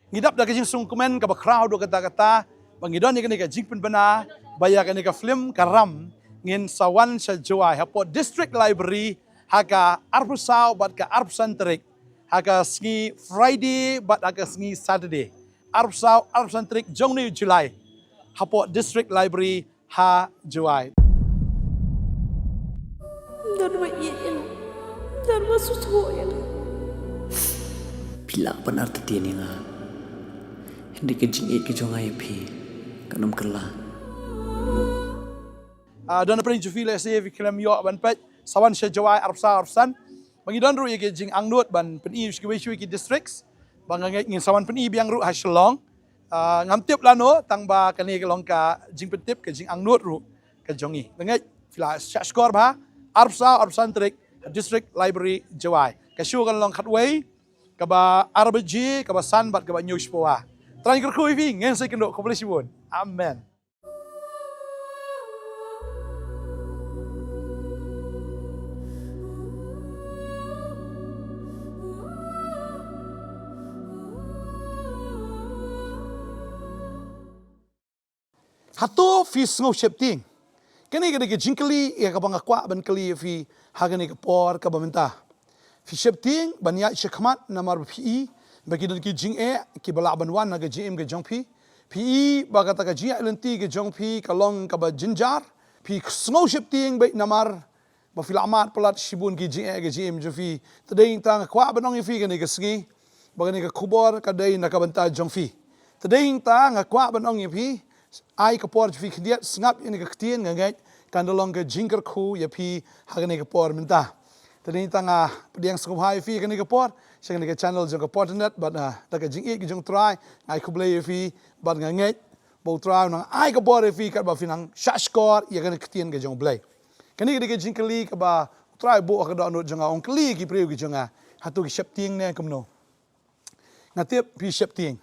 ngidap da kajing sung komen ka ba crowd do kata-kata bangidon ni ka jing pen bana baya ka film karam ngin sawan sa Juai hapo district library haka arbusau bat ka arbsantrik haka sngi Friday bat haka sngi Saturday arbusau arbsantrik jongni July hapo district library ha Juai dan wa iin dan wa susuyan Pila benar tetian yang hindi ka jingit ka jongay pi kanam kerla. Don prin jufile se vi kelam yo ban pet sawan sha Juai arbsa arbsan bangi don ru ye jing angnut ban pen i ki districts bang ngin sawan pen i biang ru ha Shillong ngam tip lano tang ba kani ka long ka jing pen tip ka jing angnut ru ka jongi ngai fila sha skor ba arbsa arbsan trik district library Juai ka shu kan long khatway kaba RBG kaba sanbat kaba news poa tran kerkui vi ngen sai kendo koblesibun amen Hato fi sngew sheptieng kani kani ke jingkali ya ka bangakwa ban kali fi hagani ka por ka bamenta fi sheptieng banya shekmat namar pi bagi dan ki jing ki bala ban wan na ga gm ga jong pi bagata ka jia lenti ga jong pi kalong ka ba jinjar pi sngew sheptieng bai namar ba filamat pelat shibun ki jing ga gm jo fi tadai tang kwa banong fi kani ka sngi bagani ka khubor ka dai na ka banta jong fi tadai tang kwa banong fi ai ka por fi khdiat snap ini ka ktien ngai kandolong ka jingker khu ya pi hagani ka por minta tadi tanga pediang skum hai fi kani ka por sing ka channel jong ka Potternet but da ka jing ki jong try ai ku blay fi but ngai bo try nang ai ka por fi ka ba finang shashkor ya kani ktien ka jong blay kani ka jing kali ka ba try bo ka do no jong ong kali ki preu ki jong hatu ki sheptieng ne kumno ngatip pi sheptieng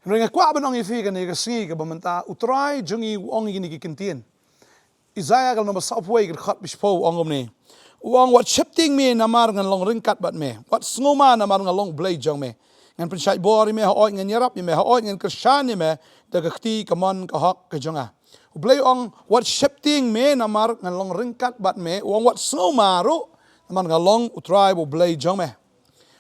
Ringa kwa banong ifi ka ni ka singi ka bamanta utray jungi ong ini ki kintien. Isaiah kal nomor subway ka khat bispo ongom ni. Uang wat sheptieng me namar ngan long ringkat bat me. Wat snoma namar ngan long blade jong me. Ngan pensyait bori me haoy ngan yarap me haoy ngan kersyan me da ka kti ka mon ka hok ka jonga. Blade ong wat sheptieng me namar ngan long ringkat bat me. Uang wat snoma ro namar ngan long utray bo blade jong me.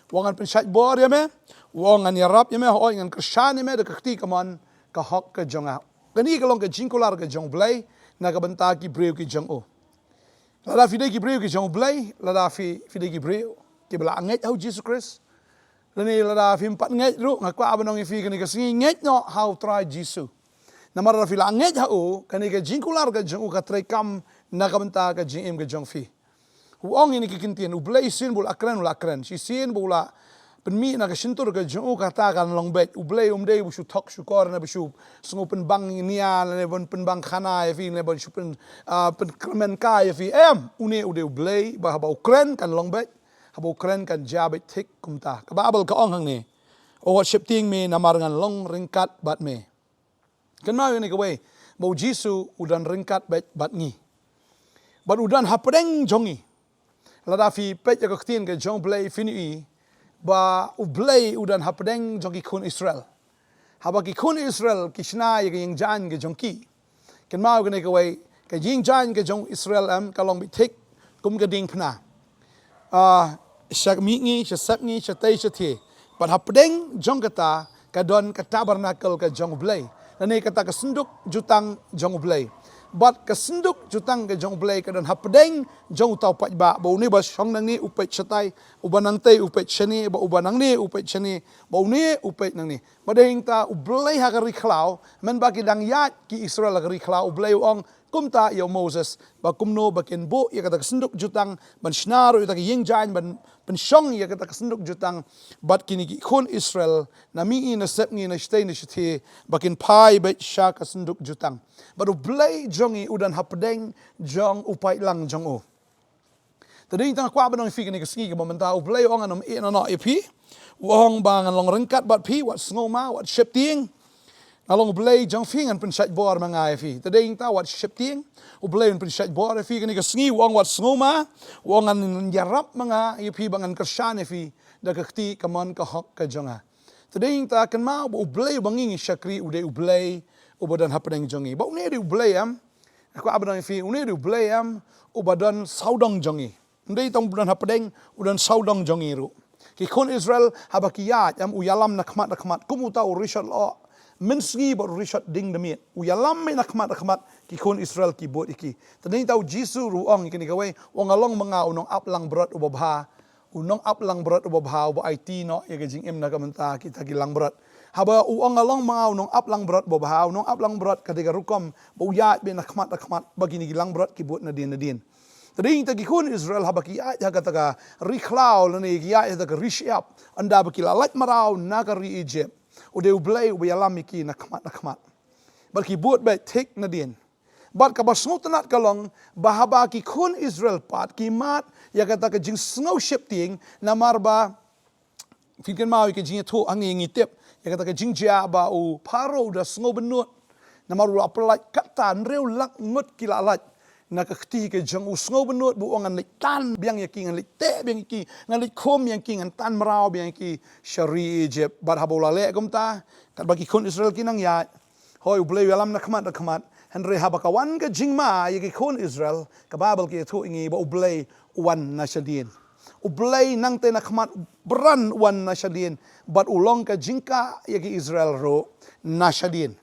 Uang ngan pensyait bori me wong an yarap yeme hoy ngan kersyan yeme de kti kaman ka hok ka jonga gani ka long ka jingkular ka jong blay na ka banta ki breu ki jong o lada fide ki breu ki jong blay lada fide ki breu ki bala nget how Jesus Christ lani lada fi empat nget ru ngakwa abanong ifi kani ka singi nget no how try Jesus na mara fi la nget ha o kani ka jingkular ka jong o ka try kam na ka banta ka jing ka jong fi wong ini ki kintien u blay sin bul akran si sin bula penmi na ka sintur ka jong kata kan long bet ublay umdei bu tok syukor na bu sungu penbang nia ne bon penbang khana ya fi ne bon pen kremen ka ya fi une ude ublay ba ba ukren kan long bet ha ba ukren kan jabet thik kumta ka babal ka ong hang ni o wat sheptieng me namar ngan long ringkat bat me kan ma ni ka we bo jisu udan ringkat bet bat ngi bat udan hapdeng jongi lada fi pet ya ka ktien ka jong blay fini ba ublay udan hapdeng jogi kun Israel haba ki kun Israel kishna yang jan ge jongki ken mau gane ka wai ka ying jan ge jong Israel kalong bi thik kum ga ding phna shak mi ngi shak ngi shatai shathi but hapdeng jong kata ka don ka tabernacle ka jong blay nane kata ka sunduk jutang jong blay but kesenduk jutang ke jong blay ka don hapdeng jong tau pat ba bo ni ba shong nang ni upet chatai ubanang te upet chani ba ubanang ni upet chani bo ni upet nang ni badeng ta ublay ha ka riklau men ba ki dang yat ki Israel ka riklau ublay ong kumta yo Moses ba kumno ba ken bo ya ka kesenduk jutang ban snaro ya ka yeng jan ban pensyong ya ka kesenduk jutang bat kini ki kun Israel na mi na sep ni na stay ni shthi ba ken pai ba sha ka kesenduk jutang baru blay jongi udan hapdeng jong upai lang jong o tadi tang kwa banong fi ni kasngi ka momenta blay ong anom e na ipi wong bang long rengkat bat pi wat snoma wat sheptieng along blay jong fi ngan pensat bor mangai fi tadi ta wat sheptieng u blay pensat bor fi ni kasngi wong wat snoma wong an yarap manga ipi bangan kersan fi da kakti kamon ka hok ka jonga Tading ta kan mau ba ublay banging syakri ude ublay ubadan hapdeng jongi. Ba une de ublay am. Aku abang fi une de ublay am ubadan saudang jongi. Ndai tong budan hapdeng udan saudang jongi ru. Ki kon Israel habakiyat am uyalam nakmat kumuta urishal lo. Mensgi ba rishat ding demit. Uyalam me nakmat ki kon Israel ki bot iki. Tading tau Jisu ruang ikini kawai wong along mga unong aplang berat ubabha. Unong aplang berat ubabha uba IT no ya gajing em na kamenta kita gilang berat. Haba uang along mga unong aplang berat ubabha unong aplang berat ketika rukom bauya be nakmat bagini gilang berat ki bot na din. Tading tagi kun Israel habaki ya kataga riklau lani ya kataga rishiap anda bakila lat marau nagari Egypt. Ude ublay ubayalam iki nakmat. Barki bot be tek na din. Bat kabasngot nat kalong bahaba ki kun Israel pat ki mat ya kata ke jing sngew sheptieng namarba fikan mau ke jing tu angi ngitip ya kata ke jing ja ba u paro da sngew benut namaru apelat katan reu lak ngut kilalat na kekti ke jang u sngew benut bu ongan lik tan biang ya ki ngan lik te biang ki ngan lik kom yang ki ngan tan marau biang ki syari Egypt bat habola le gumta kat bagi kun Israel kinang ya hoi ublay alam nakmat Henry habakawan ke jingma yaki kon Israel kababal ki tu ingi ba ublay wan nasyadin. Ublay nang te nakmat beran wan nasyadin bat ulong ke jingka yaki Israel ro nasyadin.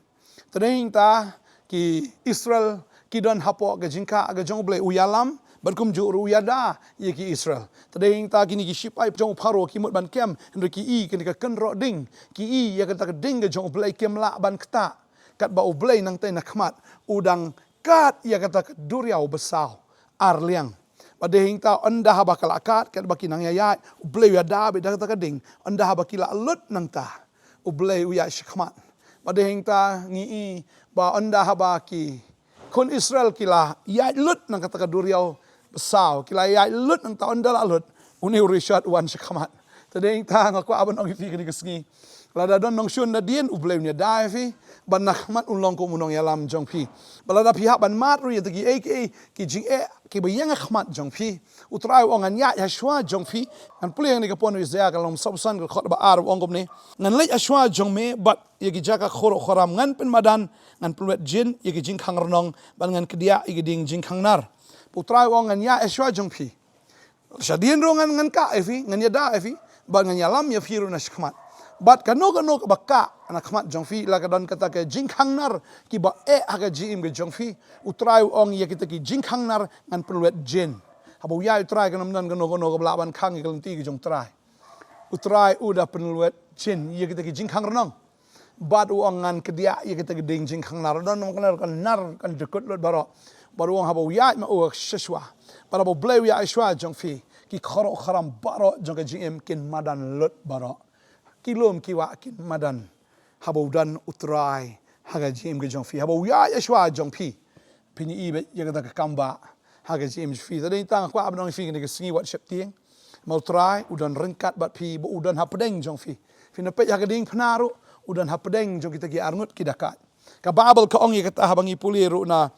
Tading ta ki Israel ki don hapo ke jingka ke jong ublay uyalam berkum ju uyada yaki Israel. Tading ta kini ki shipai jong paro ki mut ban kem Henry ki i kini ka kenro ding ki i ya ka ding ke jong ublay kem la ban kta kat ba ublay nang te nakmat udang kat ia kata duriau besau arliang padehing ta anda haba kalakat kat baki nang yayat ublay ya da be da kata ding anda haba kila lut nang ta ublay ya shikmat padehing ta ngi ba anda haba ki kon Israel kila ya lut nang kata duriau besau kila ya lut nang ta anda la lut uni rishat wan shikmat tadehing ta ngaku aban ong fi kini kesngi lada don nong shun na dien ublay nya dai fi ban nakmat ulong ko munong yalam jong pi balada pihak ban mat ru yatagi ki jing ki bayang khmat jong pi utrai ong an ya shwa jong pi an puliang ni kapon Isaiah kalom sabsan ko khot ba ar ong gom ni ngan lej ashwa jong me bat yagi jaka khoro khoram ngan pen madan ngan pulwet jin yagi jing khang ronong ban ngan kedia yagi ding jing khang nar utrai ong an ya shwa jong pi shadien ro ngan ka efi ngan ya da efi ban ngan yalam ya firu na shkhmat Bat kano ka baka anak khmat jongfi la kadon kata ke jingkhang nar ki ba aga jim ke jongfi utrai ong ya kita ki jingkhang nar ngan perluet jen habu ya utrai kanam nan kano ka belaban khang ki kelenti ki jong utrai udah perluet jen ya kita ki jingkhang renong bat ong ngan kedia ya kita ki ding jingkhang nar don kan nar kan dekut lot baru ong habu ya ma o shishwa para bo bleu ya shwa jongfi ki khoro kharam baro jong ke jim kin madan lot baro kilom kiwa kin madan habau dan utrai haga jim ge jong fi habau ya shwa jong pi pini ibe ya ga ka kamba haga jim fi tadai tang kwa abnong fi ge singi wat sheptieng mau trai udan rengkat bat pi bo udan hapdeng jong fi na pe haga ding pnaru udan hapdeng jong kita gi arngut kidakat ka babel ka ong ye kata habangi puliru na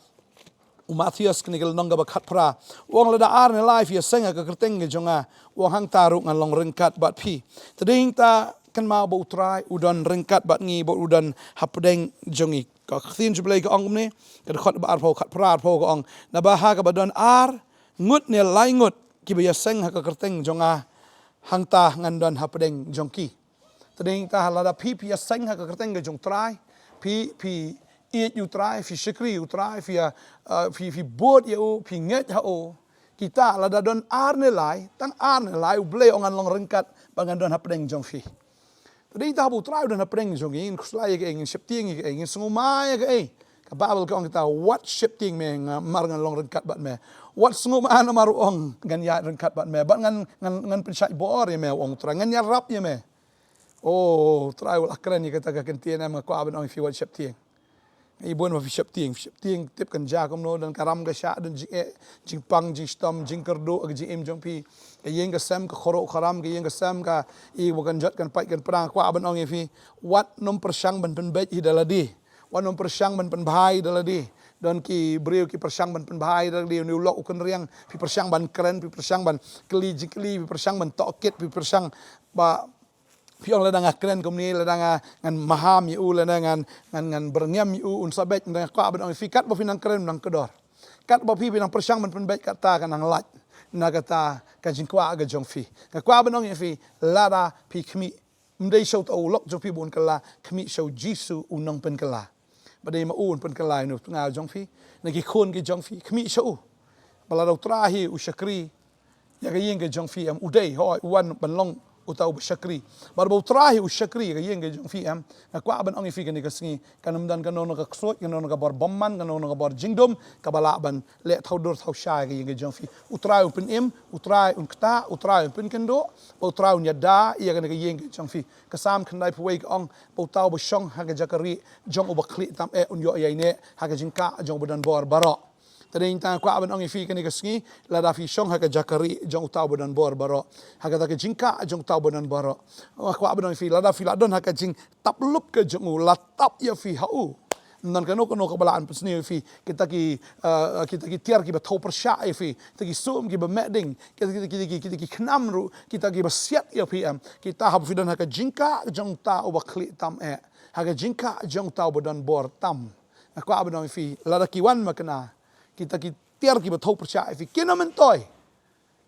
Mathias knigal nongga bakat pra wong lada ar ne life ya senga ka kerteng ge jonga wong hang taru ngan long rengkat bat pi tadai ta kan mau bo utrai udan rengkat bat ngi bo udan hapdeng jongi ka khin jublai ka ong ne ka khot ba ar pho khat pra pho ka ong na ba ha ka badon ar ngut ne lai ngut ki ba seng ha ka kerteng jonga hang ta ngan don hapdeng jongki tading ta halada pi seng ha ka kerteng ge jong trai pi it utrai fi shikri utrai fi bot ya pi nget ha o kita lada don ar ne lai tang ar ne lai ublei ongan long rengkat bangan don hapdeng jongfi Tadi kita habu try dan apreng jong ingin kuslai ke ingin sheptieng ke ingin sengumai ke ka babel ka ong kita what sheptieng me mar ngan long rengkat bat me what sengumai na maru ong ngan ya rengkat bat me bat ngan pensai bor ya me ong tra ngan ya rap ya me oh try wal akran ni kata ka kentien am ko aben ong fi what sheptieng ibon ma fi sheptieng tip kan ja kom no dan karam ga sha dan jing pang jing stom jing kerdo ag jing em jong pi yeng ga sam ka khoro kharam ga yeng ga sam ka I bukan jot kan pai kan prang kwa aben ong fi wat nom persang ban pen bet hidaladi wat nom persang ban pen bhai daladi don ki breu ki persang ban pen bhai daladi ni ulok ukun riang pi persang ban kren pi persang ban keli jikli pi persang ban toket pi persang ba พี่องละดังกระนั้นก็มีละดังงานมหามีอูละดังงานบรรยามมีอูอุนซาเบตดังกว่าเป็นองฟิกัดบ่พี่นังกระนั้นนังกระดอร์กัดบ่พี่นังประชังมันเป็นเบ็ดกัดตากันนังลัดนักตากันจิงกว่ากันจงฟีกันกว่าเป็นองฟีลาดาพี่ขมิไม่ได้โชว์ตัวล็อกจงฟีบุญกันละขมิโชว์ยิสุอุนงเป็นกันละประเดี๋ยวมาอูนเป็นกันละหนูงาจงฟีนักคนกันจงฟีขมิโชว์บลาเราตราฮีอุชกรีอยากยิงกันจงฟีอุเดย์ฮอยวันบันลงอุตาอุชกรีบาร์บูตราฮีอุชกรีก็ยิงกันจงฟีนักว่าเป็นองฟีกันนี่ก็สิ่งกันนำดันกันนนกับสวดกันนนกับบอร์บอมมันกันนนกับบอร์จิงดมกับบลาบันเละเท่าดอร์เท่าชายก็ยิงกันจงฟีอุตราอุเป็นอุตราอุนกตาอุตราอุเป็นกันโดอุตราอุนยาดาอยากกันก็ยิงกันจงฟีก็สามขันได้ผู้เอกองอุตาอุบชงฮักจักรีจงอุบคลิตามอุนโยยัยเน่ฮักจิงกะจงบุดันบอร์บาระแต่ในทางความเป็นองค์ฟีกันนี่ก็สิ่งลาดาฟิชงฮักจักรีจงอุตาบุดันบอร์บาระฮักตากจิงกะจงอุตาบุดันบาระความเป็นองค์ฟีลาดาฟิลาดอนฮักจิงตับลุบkeจงอุลาตับยาฟีฮาอูนั่นก็นกบาลานเป็นสิ่งฟีkita ki tiar ki bathau persya fi kita ki sum ki bemeding kita ki khnam ru kita ki basiat ya fi kita hab fidan hak jingka jong ta ubakli tam hak jingka jong ta bodan bor tam ko abon fi lada ki wan makna kita ki tiar ki bathau persya fi kino mentoy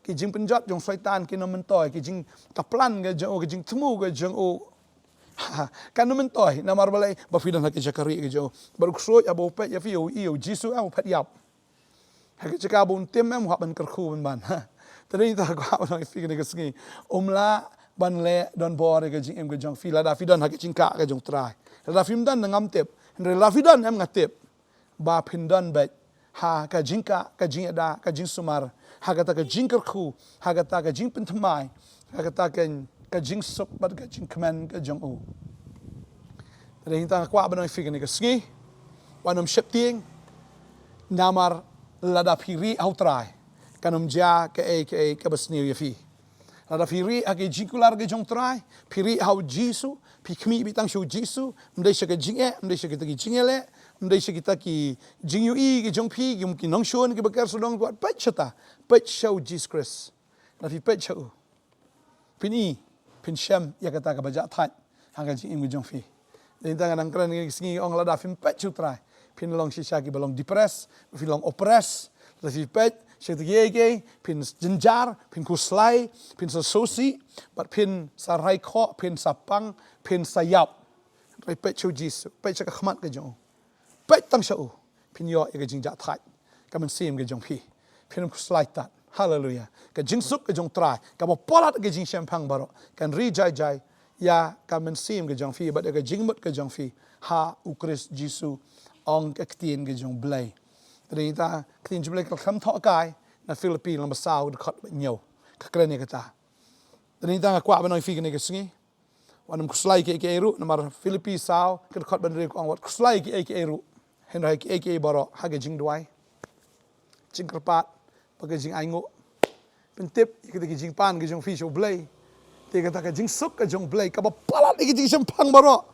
ki jing penjat jong syaitan kino mentoy ki jing kaplan ke jong ki jing temu ke jong kan mentoy namar balai ba fidan hak jakari ke jo baru ksoi abo pet ya fi yo jisu am pet yap hak jaka bun tem am hak ban kerku ban tadi ta ko abang fi ke singi omla ban le don bor ke jing em ke jong fi la da fidan hak jingka ke jong trai la da fim dan ngam tep la fidan em ngatep ba pindan bet ha ka jingka ka jing ada ka jing sumar ha ka ta ka jing kerku ha ka ta ka jing pentmai ha ka ta ka jing sok bat ka jing kman ka jong u dari hinta kwa banoi fi ni ka ski wanom sheptieng namar lada phiri autrai kanom ja ka basniu ya fi lada phiri ake jikular ke jong trai phiri hau jisu phikmi bitang shu jisu mdai shaka jing mdai shaka ta ki jing ele mdai shaka ta ki jing yu i ke jong phi ki nong shon ke bakar sudong buat pet chata pet show jesus christ la fi pet show pini pin shem ya kata ka baja that hanga jing im jong fi den tang nang kran ngi singi ong lada fin pet chu trai pin long shisha ki balong depress fin long oppress la fi pet she ge pin jinjar pin kuslai pin sosi but pin sarai kho pin sapang pin sayap rai pet chu jisu pet cha khmat ke jong pet tang shau pin yo ya jing ja that ka man sim ke jong fi pin kuslai tat hallelujah ka jing suk ke jong trai ka bo polat ke jing champang baro kan ri jai ya ka men sim ke jong fi but ka jing mut ke jong fi ha ukris jisu ong ka ktien ke jong blai tri ta ktien blai ka kham tho kai na philippines lam sao de khot nyo ka kren ni ka ta tri ta kwa banoi fi ke ni ke singi wanam kuslai ke eru namar philippines sao ka khot ban ri ong wat kuslai ke eru hen rai ke baro ha ke jing duai jing kerpat pakai jing aingo pentip kita jing pan ke jong fi show blai te kata ka jing suk ka jong blai ka ba palat ke jing sempang baro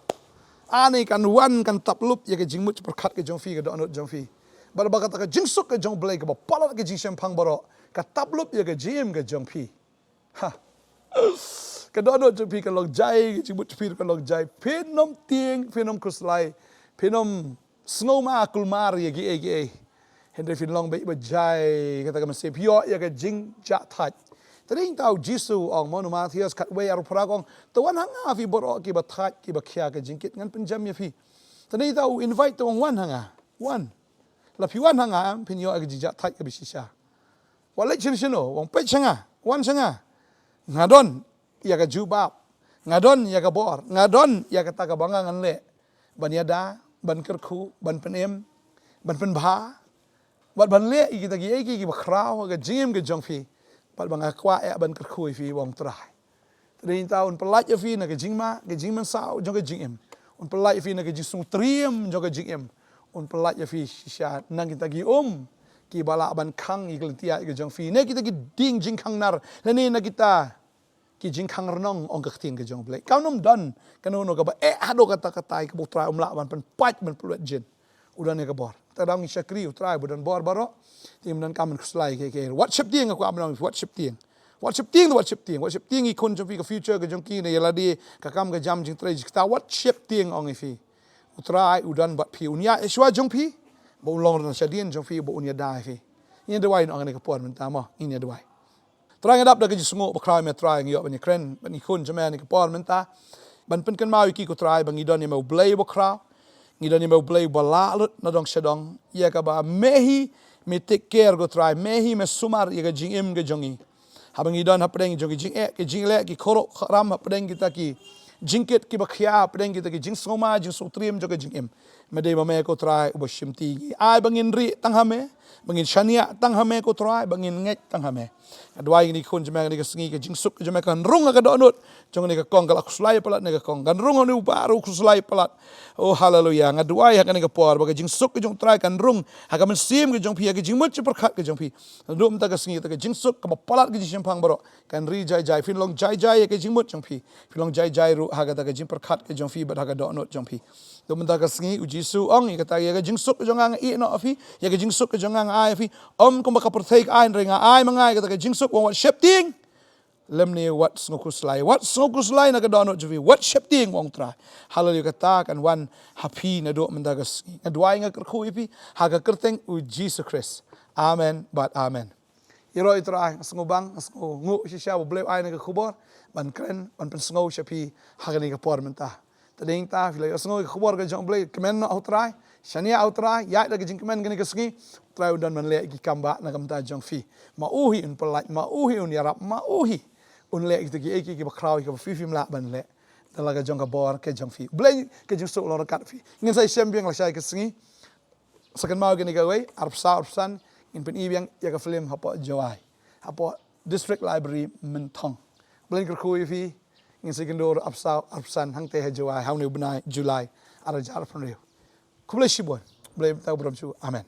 ane kan wan kan taplup ya ke jing mut perkhat ke jong fi ke donot jong fi bar ba kata ka jing suk ka jong blai ka ba palat ke jing sempang baro ka taplup ya ke jim ke jong fi ha ka donot jong fi ka log jai ke jing mut fi ka log jai phenom tieng phenom kuslai phenom snoma kulmar ya ge Henry Finlong baik berjaya kata kami sepio ya ke jing jak that. Tadi tahu Jisu ong mau Mathias kat way aru peragong tuan hanga fi borok ki bathat ki bakhia ke jingkit ngan penjam ya fi. Tadi tahu invite tuan wan hanga wan. La fi wan hanga pinyo ke jijak that ke bisisha. Walai chin-chino wong pet changa wan changa. Ngadon ya ke jubab. Ngadon ya ke bor. Ngadon ya ke taka banga ngan le. Ban yada ban kerku ban penem ban penbha bat ban le kita ki bakrau ke jim ke jong fi bat bang akwa ya ban kerkui fi wong trai tadi tahun pelat ya fi na ke jing man sao jong ke jing em un pelat ya fi na ke jing sung triem jong ke jing em un pelat ya fi shisha nang kita ki bala ban khang i kelentia ke jong fi ne kita ki ding jing khang nar le ni na kita ki jing khang renong ong ke ting ke jong blai kau nom don kanono ka ba hado kata ke putra umla ban pen pat ban peluat jin udah ne ke bor tadang syakri utrai budan bor baro tim dan kamen kuslai ke what sheptieng aku abang what sheptieng วัดชิปติ้งวัดชิปติ้งอีกคนจงฟีกับฟิวเจอร์กับจงกี้ในยาลาดีกับคำกับจำจริงตรายจิกตาวัดชิปติ้งองไอฟีอุตรายอุดันบัดพีอุญญาเอชวาจงฟีบ่ลองรันชาดีนจงฟีบ่อุญญาได้ฟีนี่เดวายน้องอันนี้ก็ปวดมันตามอ่ะนี่เดวายตรายงัดับเด็กจิสงบครายเมื่อตรายงี้บันนี้เครนบันนี้คนจะแม่นี่ก็ปวดมันตาบันเป็นกันมาวิกีก็ตรายบางอีดอนนี่มาเบลย์บ่คราวอีดอนนี่มาเบลย์บ่ลาลุดนาดองเชดองยากบ่าเมฮีมีเทคแคร์ก็ตรายเมฮีมีสุมารยากจิงเอ็มก็จงอีhabang idon hapdeng jogi jing ki jing le ki khoro ram hapdeng kita ki jingket ki bakhya hapdeng kita ki jing soma jing sutriam jogi jing em mede mame ko try ubashim ti ai bangin ri tang hame bangin shania tang hame ko try bangin ngek tang hame adwai ni khun jema ni ka sngi ka jing suk jema kan rung ka donut jong ni ka kong ka slai palat ni ka kong kan rung ni baru slai palat oh hallelujah ngadwai ha kan ni ka por ba ka jing suk jong try kan rung ha ka men sim ka jong pi ka jing mut perkhat ka jong pi dum ta ka sngi ta ka jing suk ka palat ka jing phang baro kan ri jai jai fin long jai jai ka jing mut jong pi fin long jai jai ru ha ka ta ka jing perkhat ka jong pi ba ha ka donut jong pi dum ta ka sngi u jisu ong ka ta ka jing suk jong ang i no afi ya ka jing suk jong ang ai afi ko ba ka perthai ai ringa ai mangai ka ta ka jing suk wat sheptieng lem ni wat snokus lai na ka donut jvi wat sheptieng wong tra hallelujah kata kan wan happy na do mendagas adwai nga khu ipi ha ka kerteng u Jesus Christ amen but amen iro itra ngubang ngu shisha ble ai na ka khubor ban kren ban pen sngo shapi ha ka ni ka por menta tading ta fila sngo ka khubor ka jong ble kemen no utrai shania utrai ya da ka jing kemen ka ni ka sngi trai udan man le ki kamba na kamta jong fi ma uhi un pelai ma uhi un yarap ma uhi un le ki ki bakraw ki fi mla ban le talaga jong ka bor ke jong fi ble ke jong so lor kat fi ngin sai champion la sai ka sngi sakan mau ke ni ka wei arpsan in pen ibiang ya ka film hapo jawai hapo district library mentong ble ka khu fi ngin sai kendor arpsan hang te jawai hau ni bunai july ara jar pon reu kuble shibon ble ta brom chu amen